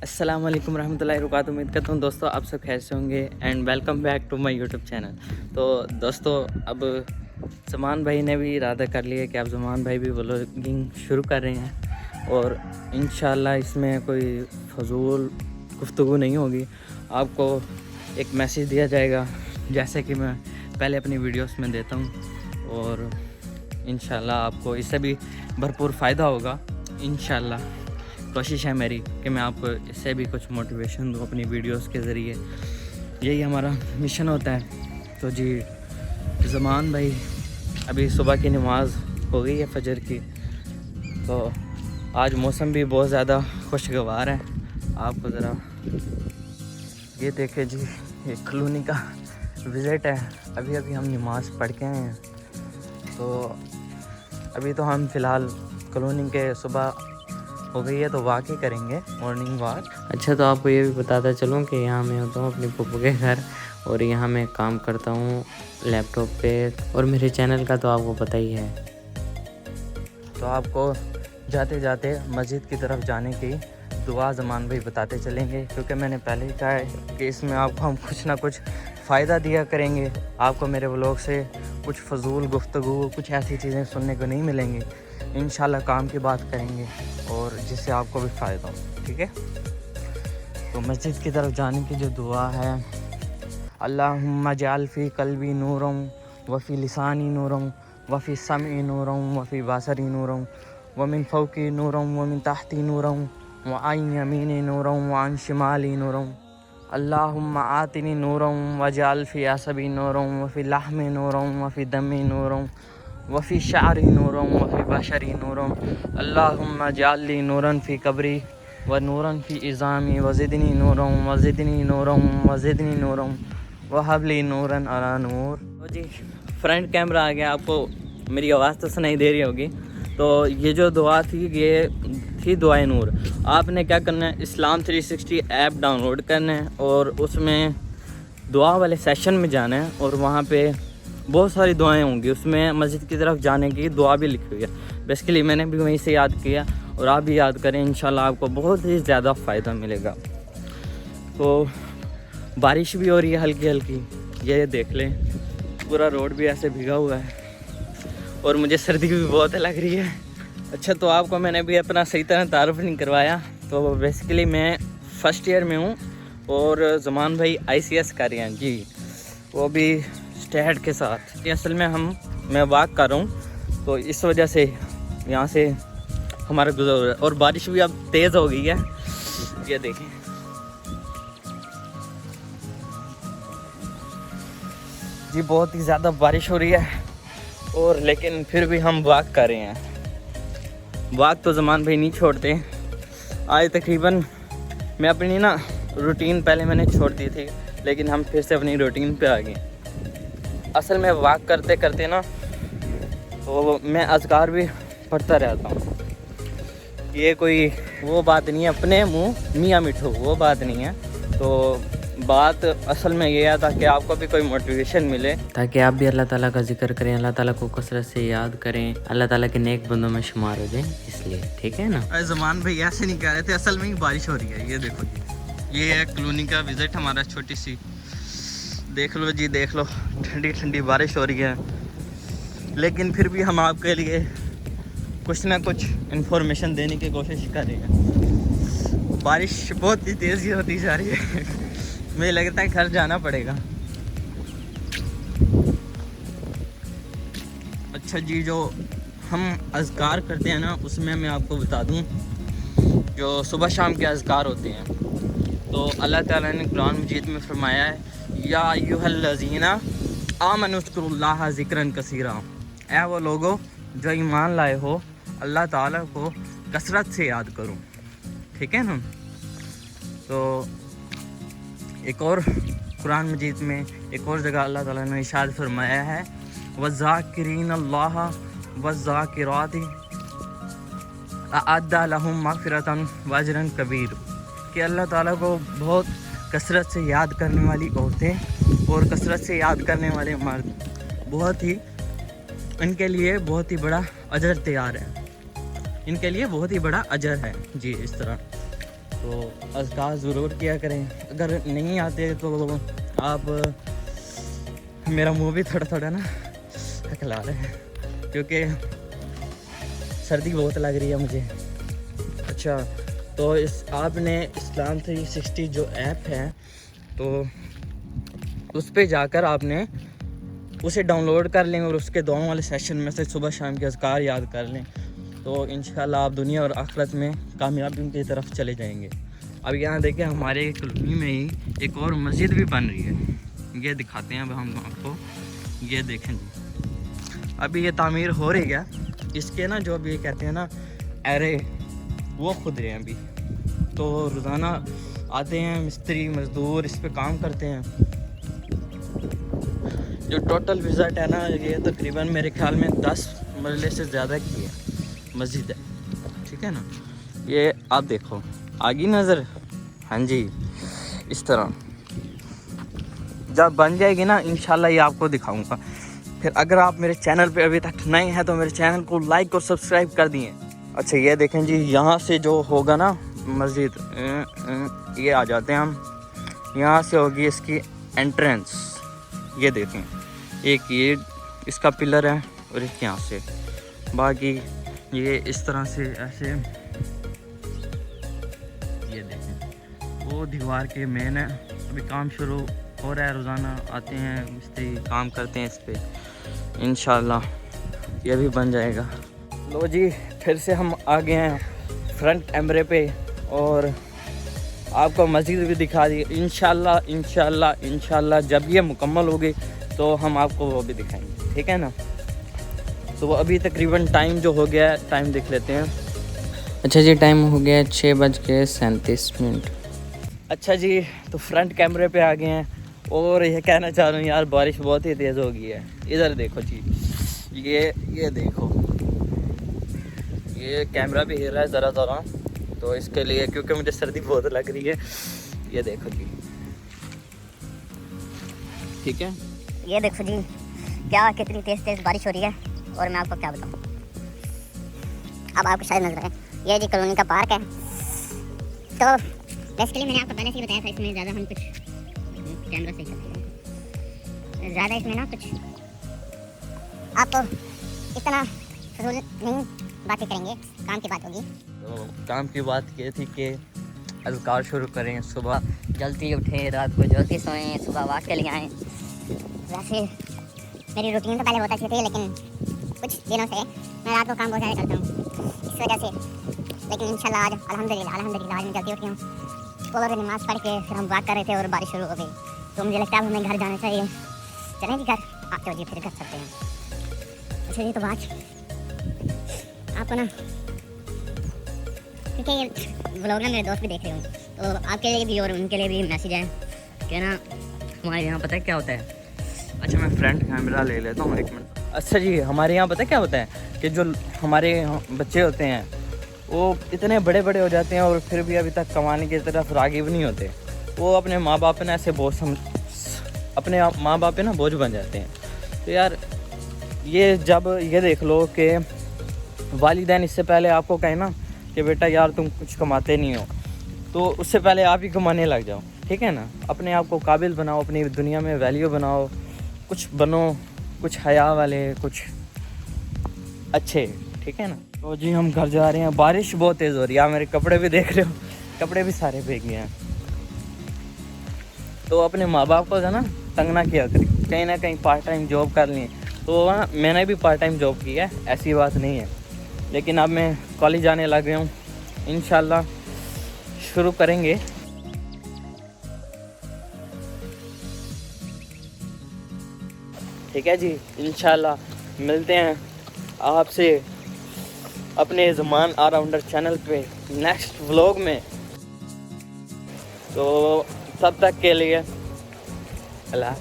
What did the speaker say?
अस्सलाम वालेकुम रहमतुल्लाहि वबरकातुहू। उम्मीद करता हूँ दोस्तों आप सब खैर से होंगे and welcome back to my YouTube channel. तो दोस्तों अब ज़मान भाई ने भी इरादा कर लिया कि अब ज़मान भाई भी व्लॉगिंग शुरू कर रहे हैं और इंशाल्लाह इसमें कोई फजूल गुफ्तगू नहीं होगी। आपको एक मैसेज दिया जाएगा जैसे कि मैं पहले अपनी वीडियोस में देता हूँ और इंशाल्लाह आपको इससे भी भरपूर फ़ायदा होगा। इंशाल्लाह कोशिश है मेरी कि मैं आपको इससे भी कुछ मोटिवेशन दूँ अपनी वीडियोस के ज़रिए, यही हमारा मिशन होता है। तो जी ज़मान भाई अभी सुबह की नमाज़ हो गई है फजर की, तो आज मौसम भी बहुत ज़्यादा खुशगवार है। आपको ज़रा ये देखे जी, ये कॉलोनी का विज़िट है। अभी अभी हम नमाज़ पढ़ के आए हैं, तो अभी तो हम फ़िलहाल कॉलोनी के सुबह हो गई है तो वॉक ही करेंगे, मॉर्निंग वॉक। अच्छा, तो आपको ये भी बताता चलूँ कि यहाँ मैं होता हूँ अपने पप्पू के घर और यहाँ मैं काम करता हूँ लैपटॉप पे, और मेरे चैनल का तो आपको पता ही है। तो आपको जाते जाते मस्जिद की तरफ जाने की दुआ ज़मान भाई बताते चलेंगे, क्योंकि मैंने पहले ही कहा है कि इसमें आपको हम कुछ ना कुछ फ़ायदा दिया करेंगे। आपको मेरे व्लॉग से कुछ फजूल गुफ्तगू, कुछ ऐसी चीज़ें सुनने को नहीं मिलेंगी। इंशाल्लाह काम की बात करेंगे और जिससे आपको भी फ़ायदा हो, ठीक है। तो मस्जिद की तरफ जाने की जो दुआ है, अल्लाहुम्मा जअल फ़ी क़ल्बी नूरन वफ़ी लिसानी नूरन वफ़ी समई नूरन वफ़ी बसरी नूरन वमिन फ़ौक़ी नूरन वमिन तहती नूरन व अन यमीनी नूरन व अन शिमाली नूरन अल्लाहुम्मा आतिनी नूरन वजअल फ़ी असबी नूरन वफ़ी लहमी नूरन वफ़ी दमी नूरन वफ़ी शारी नूरन वफ़ी बशरी नूरन अल्लाहुम्मा जअल्ली नूरन फ़ी कब्री व नूरन फ़ी इज़ामी वज़िदनी नूरन वज़िदनी नूरन वज़िदनी नूरन वहबली नूरन अला नूर। तो जी फ्रंट कैमरा आ गया, आपको मेरी आवाज़ तो सुनाई दे रही होगी। तो ये जो दुआ थी ये थी दुआए नूर। आपने क्या करना है, इस्लाम 360 ऐप डाउनलोड करना है और उसमें दुआ वाले सेशन में जाना है और वहाँ पे बहुत सारी दुआएं होंगी। उसमें मस्जिद की तरफ जाने की दुआ भी लिखी हुई है। बेसिकली मैंने भी वहीं से याद किया और आप भी याद करें, इंशाल्लाह आपको बहुत ही ज़्यादा फ़ायदा मिलेगा। तो बारिश भी हो रही है हल्की हल्की, ये देख लें, पूरा रोड भी ऐसे भीगा हुआ है और मुझे सर्दी भी बहुत लग रही है। अच्छा, तो आपको मैंने भी अपना सही तरह तारुफ नहीं करवाया। तो बेसिकली मैं फ़र्स्ट ईयर में हूँ और ज़मान भाई ICS कर रहे हैं जी, वो भी स्टैट के साथ। असल में मैं वॉक कर रहा हूँ, तो इस वजह से यहाँ से हमारा गुजर हो रहा है और बारिश भी अब तेज़ हो गई है। ये देखें, जी बहुत ही ज़्यादा बारिश हो रही है और लेकिन फिर भी हम वॉक कर रहे हैं। वॉक तो ज़मान भाई नहीं छोड़ते। आज तकरीबन मैं अपनी ना रूटीन पहले मैंने छोड़ दी थी, लेकिन हम फिर से अपनी रूटीन पे आ गए। असल में वॉक करते करते ना तो मैं अज़कार भी पढ़ता रहता हूँ। ये कोई वो बात नहीं है अपने मुँह मियाँ मिठू, वो बात नहीं है। तो बात असल में ये है ताकि आपको भी कोई मोटिवेशन मिले, ताकि आप भी अल्लाह ताला का जिक्र करें, अल्लाह ताला को कसरत से याद करें, अल्लाह ताला के नेक बंदों में शुमार हो जाएं, इसलिए ठीक है ना। ज़मान भाई ऐसे नहीं कह रहे थे, असल में ही बारिश हो रही है। ये देखो जी, ये है कॉलोनी का विज़िट हमारा, छोटी सी, देख लो जी, देख लो, ठंडी ठंडी बारिश हो रही है। लेकिन फिर भी हम आपके लिए कुछ ना कुछ इन्फॉर्मेशन देने की कोशिश कर रहे हैं। बारिश बहुत ही तेज़ी होती जा रही है मुझे लगता है घर जाना पड़ेगा। अच्छा जी, जो हम अज़कार करते हैं ना, उसमें मैं आपको बता दूं, जो सुबह शाम के अज़कार होते हैं, तो अल्लाह ताला ने कुरान मजीद में फरमाया है, या अय्युहल्लज़ीना आमनुज़्कुरुल्लाह ज़िक्रन कसीरा, ऐ वो लोगो जो ईमान लाए हो, अल्लाह ताला को कसरत से याद करो, ठीक है ना। तो एक और कुरान मजीद में एक और जगह अल्लाह ताला ने इरशाद फरमाया है, वज़ाकिरीन अल्लाह वज़ाकिराति अअद्दा लहुम मग़फ़िरतन व अजरन कबीर, कि अल्लाह ताला को बहुत कसरत से याद करने वाली औरतें और कसरत से याद करने वाले मर्द, बहुत ही इनके लिए बहुत ही बड़ा अजर तैयार है, इनके लिए बहुत ही बड़ा अजर है जी। इस तरह तो अज़कार ज़रूर किया करें। अगर नहीं आते तो आप मेरा मुंह भी थोड़ा थोड़ा ना हकला रहे हैं क्योंकि सर्दी बहुत लग रही है मुझे। अच्छा, तो इस आपने इस्लाम 360 जो ऐप है तो उस पे जाकर आपने उसे डाउनलोड कर लें और उसके दुआओं वाले सेशन में से सुबह शाम के अज़कार याद कर लें, तो इंशाल्लाह आप दुनिया और आखिरत में कामयाबी की तरफ चले जाएंगे। अब यहाँ देखें, हमारे कॉलोनी में ही एक और मस्जिद भी बन रही है, ये दिखाते हैं अब हम आपको। ये देखें जी, अभी ये तामीर हो रही है। इसके ना जो अभी कहते हैं ना एरे, वो खुद रहे हैं अभी। तो रोज़ाना आते हैं मिस्त्री मज़दूर, इस पे काम करते हैं। जो टोटल विज़िट है ना, ये तकरीबन मेरे ख्याल में 10 मरले से ज़्यादा की है मस्जिद है, ठीक है ना। ये आप देखो, आगी नज़र, हाँ जी, इस तरह जब बन जाएगी ना इंशाल्लाह ये आपको दिखाऊंगा। फिर अगर आप मेरे चैनल पे अभी तक नए हैं तो मेरे चैनल को लाइक और सब्सक्राइब कर दिए। अच्छा, ये देखें जी, यहाँ से जो होगा ना मस्जिद, ये आ जाते हैं हम, यहाँ से होगी इसकी एंट्रेंस। ये देखें, एक ये इसका पिलर है और एक यहाँ से, बाकी ये इस तरह से ऐसे। ये देखें, वो दीवार के मेन है। अभी काम शुरू हो रहा है, रोज़ाना आते हैं मिस्त्री, काम करते हैं इस पे। इंशाल्लाह ये भी बन जाएगा। लो जी, फिर से हम आ गए हैं फ्रंट कैमरे पे और आपको मस्जिद भी दिखा दी। इंशाल्लाह इंशाल्लाह इंशाल्लाह जब ये मुकम्मल होगी तो हम आपको वो भी दिखाएंगे, ठीक है ना। तो वो अभी तकरीबन टाइम जो हो गया है, टाइम देख लेते हैं। अच्छा जी, टाइम हो गया 6:37। अच्छा जी, तो फ्रंट कैमरे पे आ गए हैं और ये कहना चाह रहा हूँ यार, बारिश बहुत ही तेज़ हो गई है। इधर देखो जी, ये देखो, ये कैमरा भी हिल रहा है ज़रा ज़रा, तो इसके लिए, क्योंकि मुझे सर्दी बहुत लग रही है। ये देखो जी, ठीक है, ये देखो जी, क्या कितनी तेज़ बारिश हो रही है और मैं आपको क्या बताऊँ। अब आपको शायद नजर आए, ये जी कॉलोनी का पार्क है। तो बेसिकली मैंने आपको पहले से ही बताया था, इसमें ज़्यादा हम कुछ कैमरा से करते हैं, ज़्यादा इसमें ना कुछ आपको इतना फजूल नहीं बातें करेंगे, काम की बात होगी। तो काम की बात ये थी कि अज़कार शुरू करें, सुबह जल्दी उठें, रात को जल्दी सोएं, सुबह वॉक के लिए आएँ। वैसे मेरी रूटीन तो पहले बहुत अच्छी थी, लेकिन कुछ दिनों से मैं रात को काम बहुत ज़्यादा करता हूँ इस वजह से। लेकिन इंशाल्लाह आज अल्हम्दुलिल्लाह आज मैं जल्दी उठी हूँ। सुबह नमाज़ पढ़ के फिर हम वॉक कर रहे थे और बारिश शुरू हो गई, तो मुझे लगता है हमें घर जाना चाहिए। चलें जी घर, आते हो जी, फिर कर सकते हैं। अच्छा जी, तो आज आपको ना, क्योंकि ये व्लॉग ना मेरे दोस्त भी देख रहे होंगे, तो आपके लिए भी और उनके लिए भी मैसेज है कि ना, हमारे यहाँ पता है क्या होता है। अच्छा, मैं फ्रंट कैमरा ले लेता हूँ, एक मिनट। अच्छा जी, हमारे यहाँ पता है क्या होता है कि जो हमारे बच्चे होते हैं वो इतने बड़े बड़े हो जाते हैं और फिर भी अभी तक कमाने की तरफ राग़िब नहीं होते। वो अपने माँ बाप पे ना ऐसे बोझ अपने माँ बाप पे ना बोझ बन जाते हैं। तो यार, ये जब ये देख लो कि वालिदैन इससे पहले आपको कहें ना कि बेटा यार तुम कुछ कमाते नहीं हो, तो उससे पहले आप ही कमाने लग जाओ, ठीक है ना। अपने आप को काबिल बनाओ, अपनी दुनिया में वैल्यू बनाओ, कुछ बनो, कुछ हया वाले, कुछ अच्छे, ठीक है ना। तो जी हम घर जा रहे हैं, बारिश बहुत तेज़ हो रही है, मेरे कपड़े भी देख रहे हो, कपड़े भी सारे भीग गए हैं। तो अपने माँ बाप को जो ना तंग ना किया करें, कहीं ना कहीं पार्ट टाइम जॉब कर ली। तो ना मैंने भी पार्ट टाइम जॉब की है, ऐसी बात नहीं है, लेकिन अब मैं कॉलेज जाने लग गया हूँ। इंशाल्लाह शुरू करेंगे। ठीक है जी, इंशाल्लाह मिलते हैं आपसे अपने ज़मान ऑलराउंडर चैनल पे नेक्स्ट व्लॉग में। तो तब तक के लिए अल्लाह।